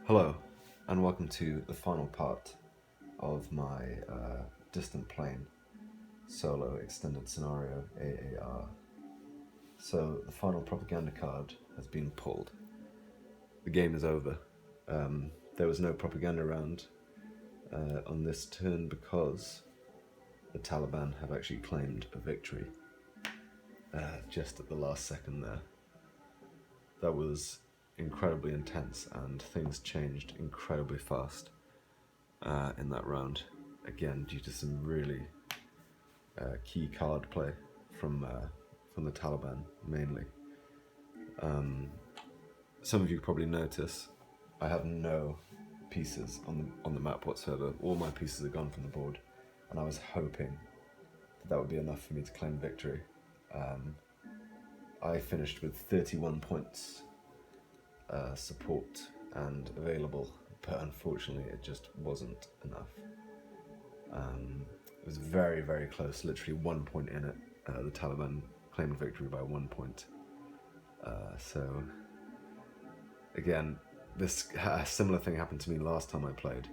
Hello, and welcome to the final part of my Distant Plane solo extended scenario AAR. So the final propaganda card has been pulled. The game is over. There was no propaganda round on this turn because the Taliban have actually claimed a victory just at the last second there. That was incredibly intense, and things changed incredibly fast in that round. Again, due to some really key card play from the Taliban mainly. Some of you probably notice I have no pieces on the map whatsoever. All my pieces are gone from the board, and I was hoping that would be enough for me to claim victory. I finished with 31 points support and available, but unfortunately it just wasn't enough. It was very, very close, literally 1 point in it. The Taliban claimed victory by 1 point. So again, a similar thing happened to me last time I played,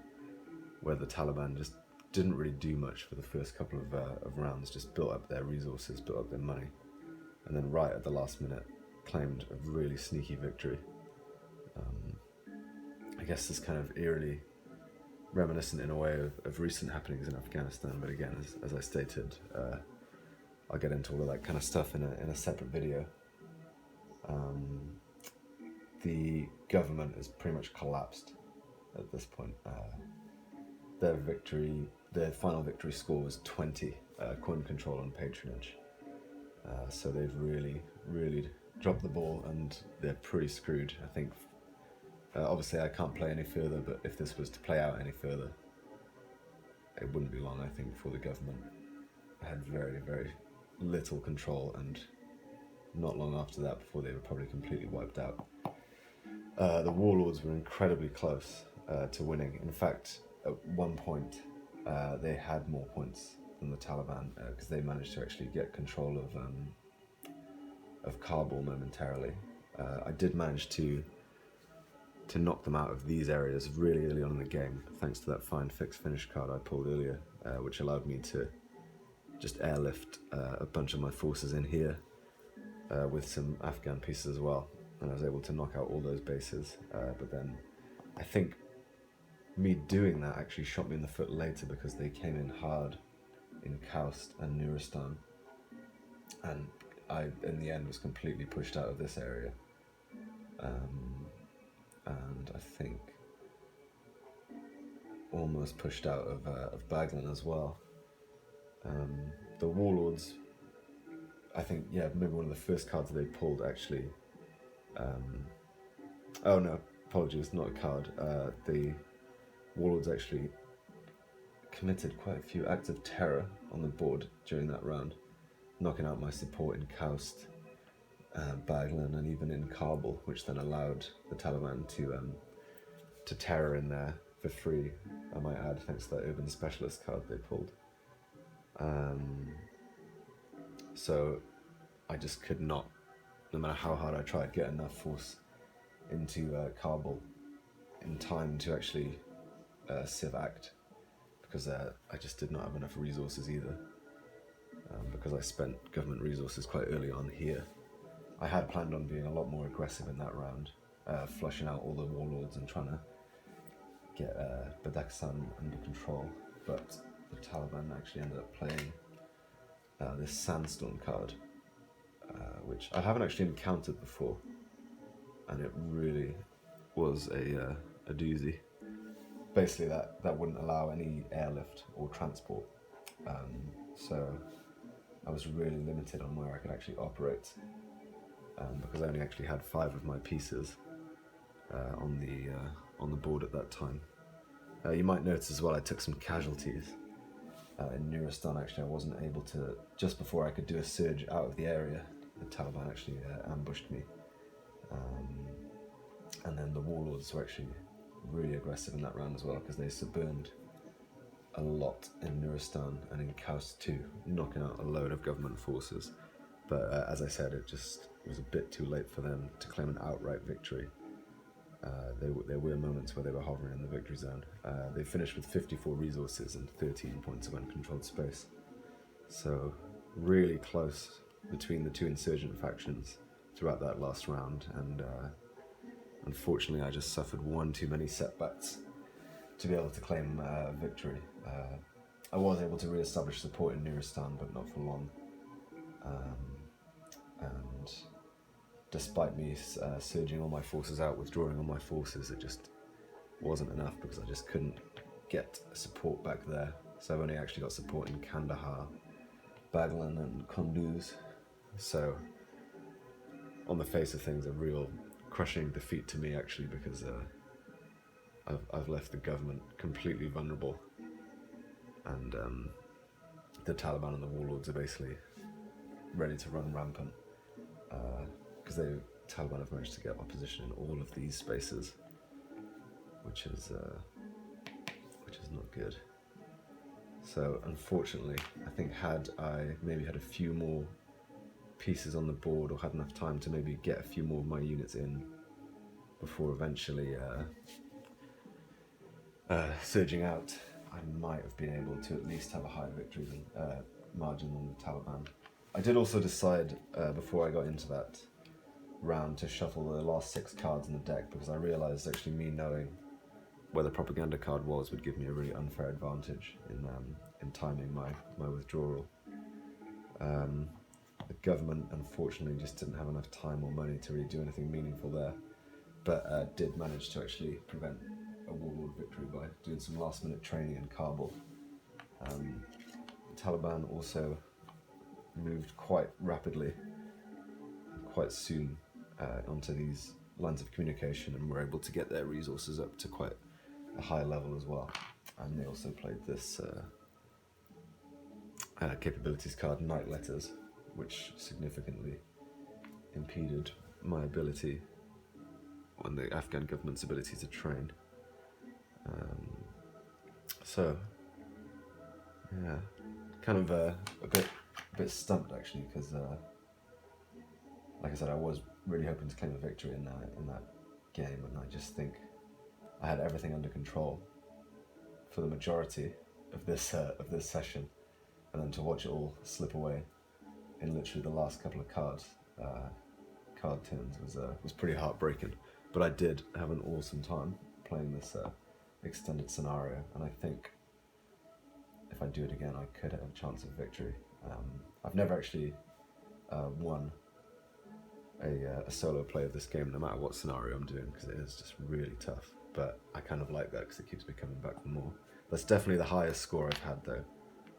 where the Taliban just didn't really do much for the first couple of rounds, just built up their resources, built up their money, and then right at the last minute claimed a really sneaky victory. I guess this kind of eerily reminiscent in a way of recent happenings in Afghanistan, but again, as I stated, I'll get into all of that kind of stuff in a separate video. The government is pretty much collapsed at this point. Their final victory score was 20, coin control and patronage. So they've really, really dropped the ball, and they're pretty screwed, I think. Obviously I can't play any further, but if this was to play out any further, it wouldn't be long, I think, before the government had very, very little control, and not long after that before they were probably completely wiped out. The warlords were incredibly close to winning. In fact, at one point they had more points than the Taliban, because they managed to actually get control of Kabul momentarily. I did manage to knock them out of these areas really early on in the game, thanks to that fine fixed finish card I pulled earlier, which allowed me to just airlift a bunch of my forces in here with some Afghan pieces as well, and I was able to knock out all those bases. But then I think me doing that actually shot me in the foot later, because they came in hard in Kaust and Nuristan, and I in the end was completely pushed out of this area. And I think almost pushed out of Baglan as well. The warlords, I think, yeah, maybe one of the first cards they pulled actually. Oh no, apologies, not a card. The warlords actually committed quite a few acts of terror on the board during that round, knocking out my support in Kaust, Baglan, and even in Kabul, which then allowed the Taliban to terror in there for free, I might add, thanks to that urban specialist card they pulled. So I just could not, no matter how hard I tried, get enough force into Kabul in time to actually civ act, because I just did not have enough resources either, because I spent government resources quite early on here. I had planned on being a lot more aggressive in that round, flushing out all the warlords and trying to get Badakhshan under control, but the Taliban actually ended up playing this Sandstorm card, which I haven't actually encountered before, and it really was a doozy. Basically that wouldn't allow any airlift or transport, so I was really limited on where I could actually operate, because I only actually had 5 of my pieces on the board at that time. You might notice as well I took some casualties in Nuristan. Actually, I wasn't able to, just before I could do a surge out of the area, the Taliban actually ambushed me, and then the warlords were actually really aggressive in that round as well, because they subburned a lot in Nuristan and in Kaust too, knocking out a load of government forces. But as I said, it just was a bit too late for them to claim an outright victory. There were moments where they were hovering in the victory zone. They finished with 54 resources and 13 points of uncontrolled space. So really close between the two insurgent factions throughout that last round, and unfortunately I just suffered one too many setbacks to be able to claim victory. I was able to re-establish support in Nuristan, but not for long. And despite me surging all my forces out, withdrawing all my forces, it just wasn't enough because I just couldn't get support back there. So I've only actually got support in Kandahar, Baghlan and Kunduz. So on the face of things, a real crushing defeat to me actually, because I've left the government completely vulnerable, and the Taliban and the warlords are basically ready to run rampant, because the Taliban have managed to get opposition in all of these spaces, which is not good. So unfortunately, I think had I maybe had a few more pieces on the board, or had enough time to maybe get a few more of my units in before eventually surging out, I might have been able to at least have a higher victory margin than the Taliban. I did also decide before I got into that round to shuffle the last 6 cards in the deck, because I realised actually me knowing where the propaganda card was would give me a really unfair advantage in timing my withdrawal. The government unfortunately just didn't have enough time or money to really do anything meaningful there, but did manage to actually prevent a warlord victory by doing some last minute training in Kabul. The Taliban also moved quite rapidly and quite soon onto these lines of communication, and were able to get their resources up to quite a high level as well. And they also played this capabilities card, Night Letters, which significantly impeded my ability, and the Afghan government's ability to train. So yeah, kind of a bit stumped actually, because like I said, I was really hoping to claim a victory in that game, and I just think I had everything under control for the majority of this session, and then to watch it all slip away in literally the last couple of card turns was pretty heartbreaking. But I did have an awesome time playing this extended scenario, and I think if I do it again, I could have a chance of victory. I've never actually won a solo play of this game, no matter what scenario I'm doing, because it is just really tough. But I kind of like that because it keeps me coming back for more. That's definitely the highest score I've had though,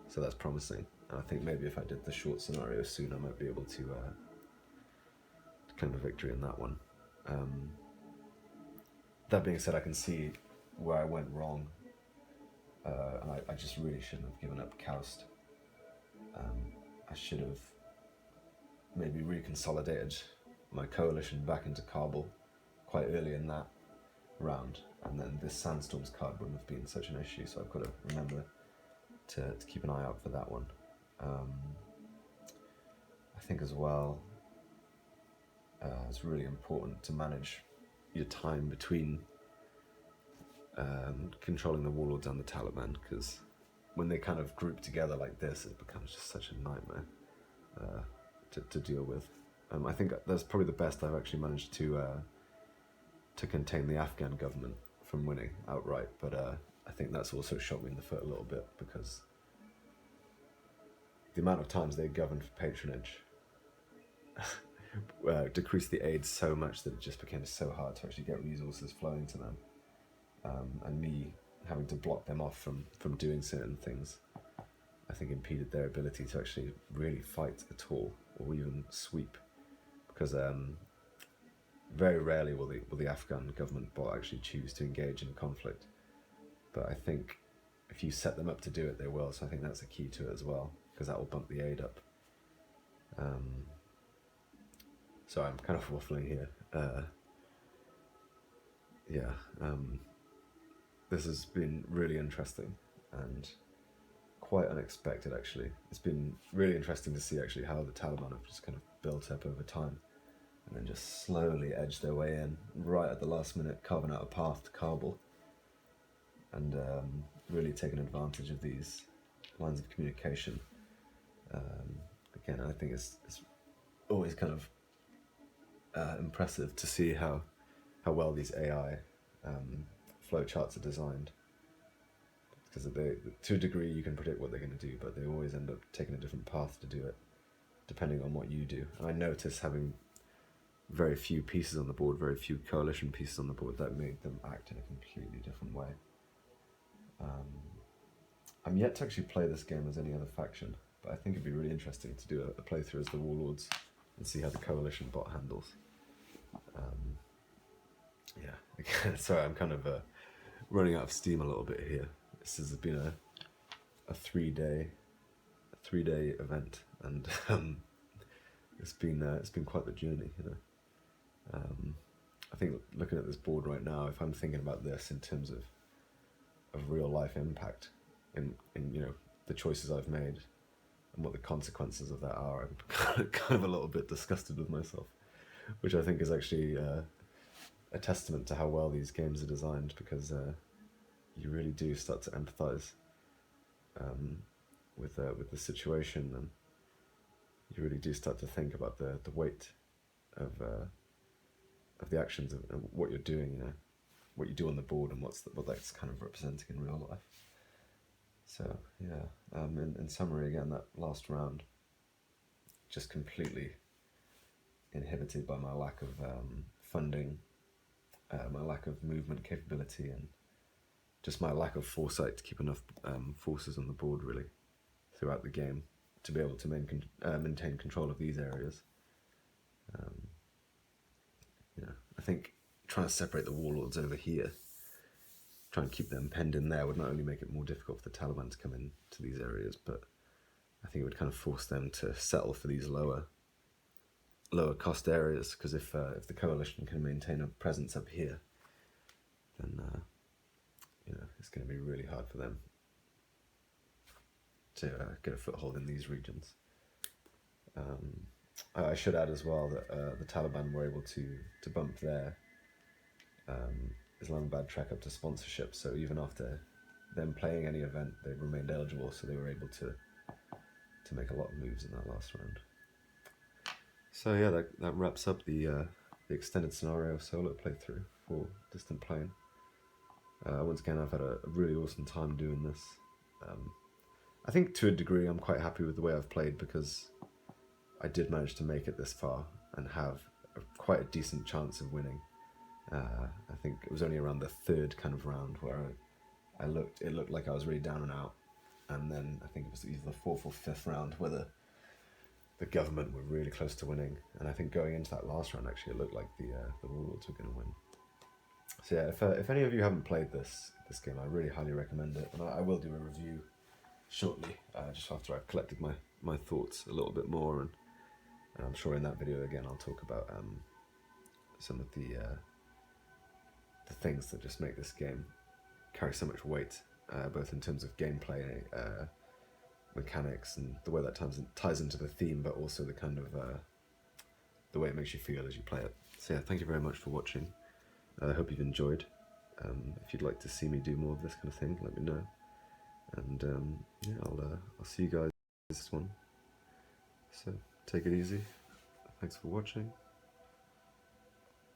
so that's promising. And I think maybe if I did the short scenario soon, I might be able to claim a victory in that one. That being said, I can see where I went wrong, and I just really shouldn't have given up Koust. I should have maybe reconsolidated my coalition back into Kabul quite early in that round, and then this Sandstorms card wouldn't have been such an issue, so I've got to remember to keep an eye out for that one. I think as well, it's really important to manage your time between controlling the warlords and the Taliban, because when they kind of group together like this, it becomes just such a nightmare to deal with. I think that's probably the best I've actually managed to contain the Afghan government from winning outright, but I think that's also shot me in the foot a little bit, because the amount of times they governed for patronage decreased the aid so much that it just became so hard to actually get resources flowing to them, and me having to block them off from doing certain things, I think impeded their ability to actually really fight at all, or even sweep, because very rarely will the Afghan government bot actually choose to engage in conflict, but I think if you set them up to do it, they will. So I think that's a key to it as well, because that will bump the aid up. So I'm kind of waffling here. This has been really interesting and quite unexpected actually. It's been really interesting to see actually how the Taliban have just kind of built up over time. and then just slowly edge their way in, right at the last minute, carving out a path to Kabul, and really taking advantage of these lines of communication. Again, I think it's always kind of impressive to see how well these AI flowcharts are designed, because to a degree you can predict what they're going to do, but they always end up taking a different path to do it, depending on what you do. And I notice having very few pieces on the board, very few coalition pieces on the board, that made them act in a completely different way. I'm yet to actually play this game as any other faction, but I think it'd be really interesting to do a playthrough as the Warlords and see how the coalition bot handles. Yeah, again, sorry, I'm kind of running out of steam a little bit here. This has been a three-day event, and it's been quite the journey, you know. I think looking at this board right now, if I'm thinking about this in terms of real life impact in you know, the choices I've made and what the consequences of that are, I'm kind of a little bit disgusted with myself, which I think is actually a testament to how well these games are designed, because you really do start to empathize with the situation, and you really do start to think about the weight of the actions of what you're doing, you know, what you do on the board, and what that's kind of representing in real life. So yeah, in summary, again, that last round, just completely inhibited by my lack of funding, my lack of movement capability, and just my lack of foresight to keep enough forces on the board really throughout the game to be able to maintain control of these areas. You know, I think trying to separate the Warlords over here, try and keep them penned in there, would not only make it more difficult for the Taliban to come into these areas, but I think it would kind of force them to settle for these lower cost areas, because if the coalition can maintain a presence up here, then you know, it's going to be really hard for them to get a foothold in these regions. I should add as well that the Taliban were able to bump their Islamabad trek up to sponsorship, so even after them playing any event, they remained eligible, so they were able to make a lot of moves in that last round. So yeah, that wraps up the extended scenario solo playthrough for Distant Plain. Once again, I've had a really awesome time doing this. I think to a degree I'm quite happy with the way I've played, because I did manage to make it this far and have quite a decent chance of winning. I think it was only around the third kind of round where it looked like I was really down and out, and then I think it was either the fourth or fifth round where the government were really close to winning, and I think going into that last round, actually, it looked like the Warlords were going to win. So yeah, if any of you haven't played this game, I really highly recommend it, and I will do a review shortly, just after I've collected my thoughts a little bit more, and I'm sure in that video again I'll talk about some of the things that just make this game carry so much weight, both in terms of gameplay, mechanics, and the way that ties into the theme, but also the kind of the way it makes you feel as you play it. So yeah, thank you very much for watching. I hope you've enjoyed. If you'd like to see me do more of this kind of thing, let me know. And yeah, I'll see you guys this one. So take it easy. Thanks for watching.